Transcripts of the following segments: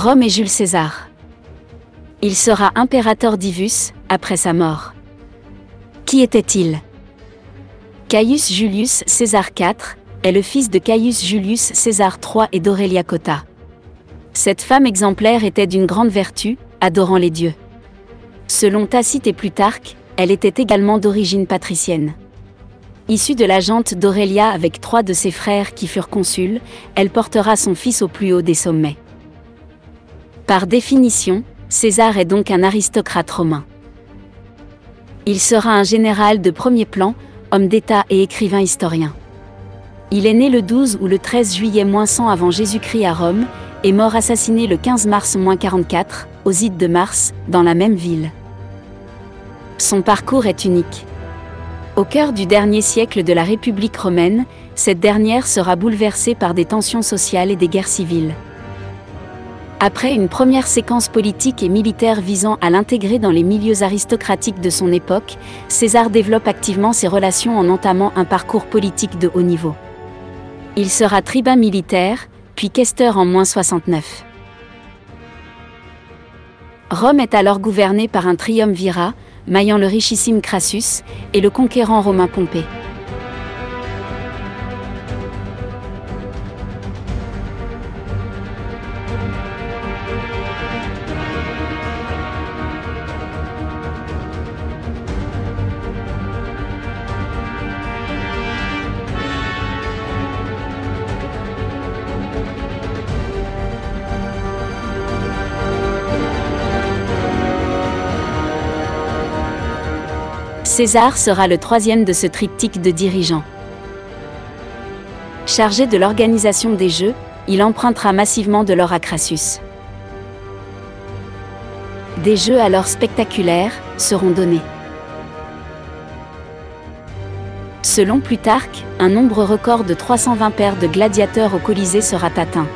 Rome et Jules César. Il sera impérator divus, après sa mort. Qui était-il? Caius Julius César IV est le fils de Caius Julius César III et d'Aurelia Cotta. Cette femme exemplaire était d'une grande vertu, adorant les dieux. Selon Tacite et Plutarque, elle était également d'origine patricienne. Issue de la gente d'Aurelia avec 3 de ses frères qui furent consuls, elle portera son fils au plus haut des sommets. Par définition, César est donc un aristocrate romain. Il sera un général de premier plan, homme d'État et écrivain historien. Il est né le 12 ou le 13 juillet 100 avant Jésus-Christ à Rome, et mort assassiné le 15 mars 44, aux Ides de Mars, dans la même ville. Son parcours est unique. Au cœur du dernier siècle de la République romaine, cette dernière sera bouleversée par des tensions sociales et des guerres civiles. Après une première séquence politique et militaire visant à l'intégrer dans les milieux aristocratiques de son époque, César développe activement ses relations en entamant un parcours politique de haut niveau. Il sera tribun militaire, puis questeur en 69. Rome est alors gouvernée par un triumvirat, maillant le richissime Crassus et le conquérant romain Pompée. César sera le 3e de ce triptyque de dirigeants. Chargé de l'organisation des Jeux, il empruntera massivement de l'or à Crassus. Des Jeux alors spectaculaires seront donnés. Selon Plutarque, un nombre record de 320 paires de gladiateurs au Colisée sera atteint.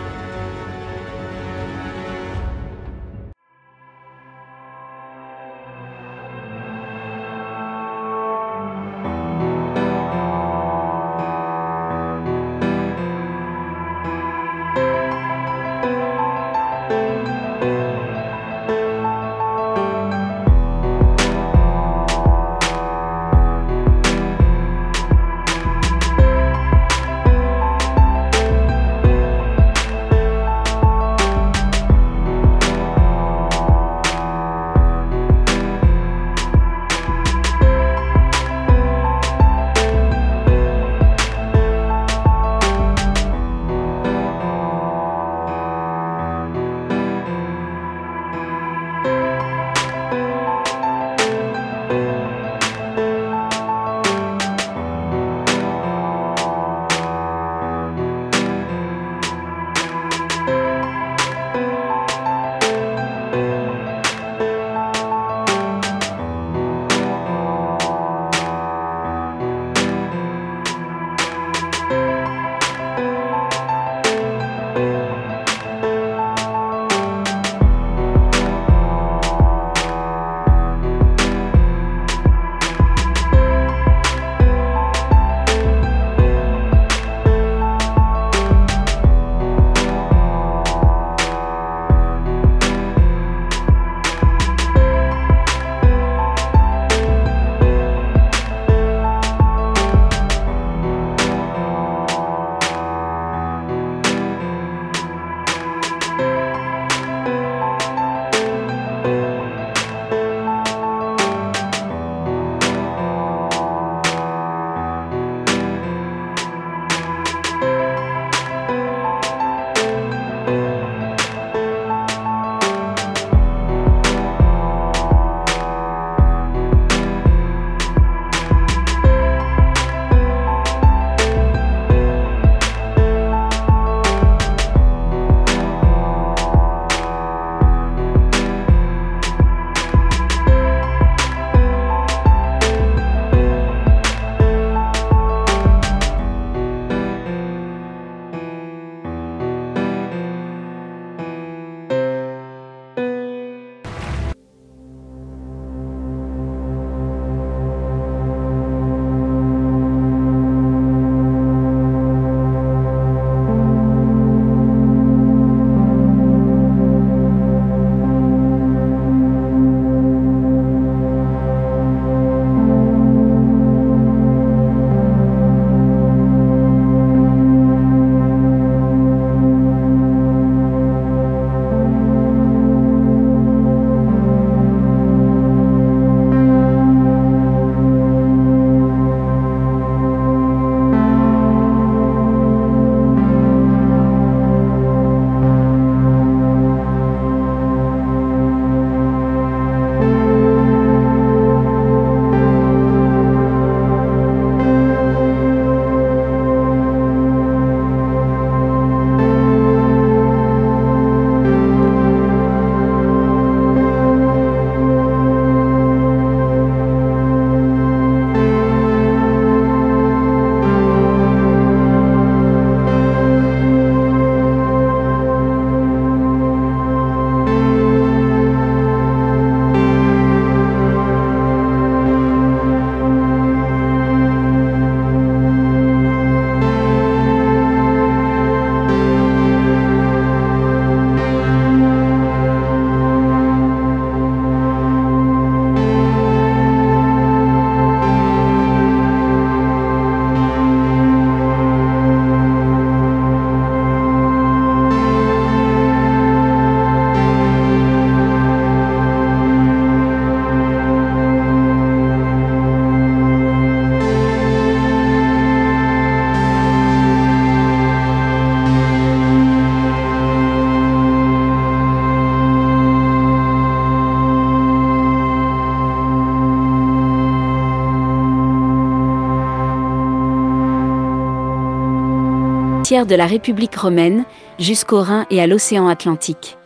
frontières de la République romaine, jusqu'au Rhin et à l'océan Atlantique.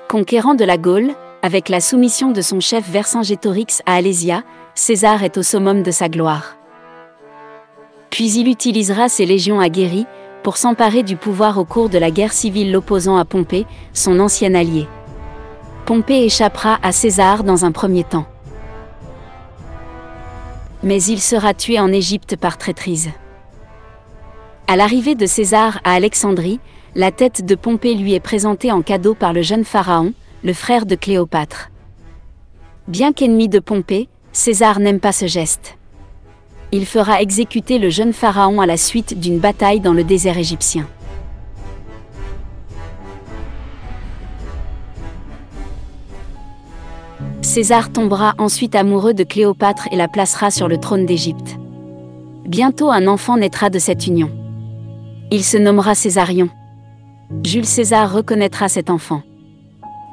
Conquérant de la Gaule, avec la soumission de son chef Vercingétorix à Alésia, César est au summum de sa gloire. Puis il utilisera ses légions aguerries pour s'emparer du pouvoir au cours de la guerre civile l'opposant à Pompée, son ancien allié. Pompée échappera à César dans un premier temps. Mais il sera tué en Égypte par traîtrise. À l'arrivée de César à Alexandrie, la tête de Pompée lui est présentée en cadeau par le jeune pharaon, le frère de Cléopâtre. Bien qu'ennemi de Pompée, César n'aime pas ce geste. Il fera exécuter le jeune pharaon à la suite d'une bataille dans le désert égyptien. César tombera ensuite amoureux de Cléopâtre et la placera sur le trône d'Égypte. Bientôt un enfant naîtra de cette union. Il se nommera Césarion. Jules César reconnaîtra cet enfant.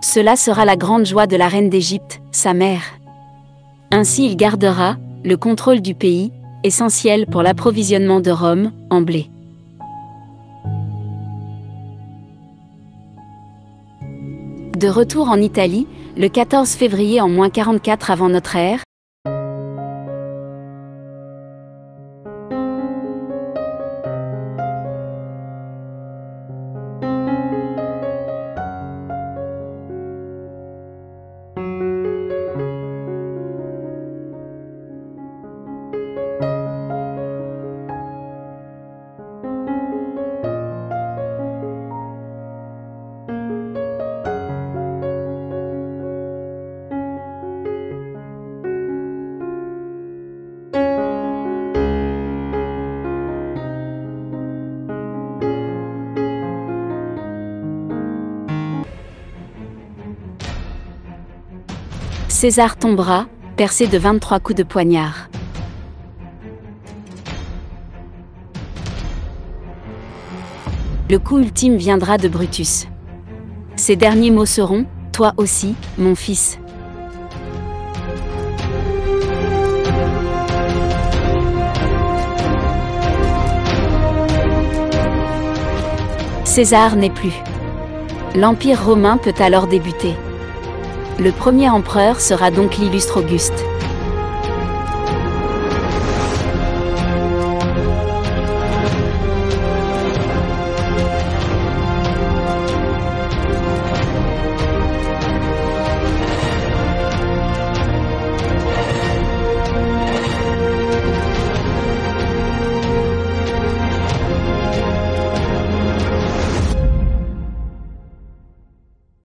Cela sera la grande joie de la reine d'Égypte, sa mère. Ainsi il gardera le contrôle du pays, essentiel pour l'approvisionnement de Rome, en blé. De retour en Italie, le 14 février en -44 avant notre ère, César tombera, percé de 23 coups de poignard. Le coup ultime viendra de Brutus. Ses derniers mots seront « Toi aussi, mon fils ». César n'est plus. L'Empire romain peut alors débuter. Le premier empereur sera donc l'illustre Auguste.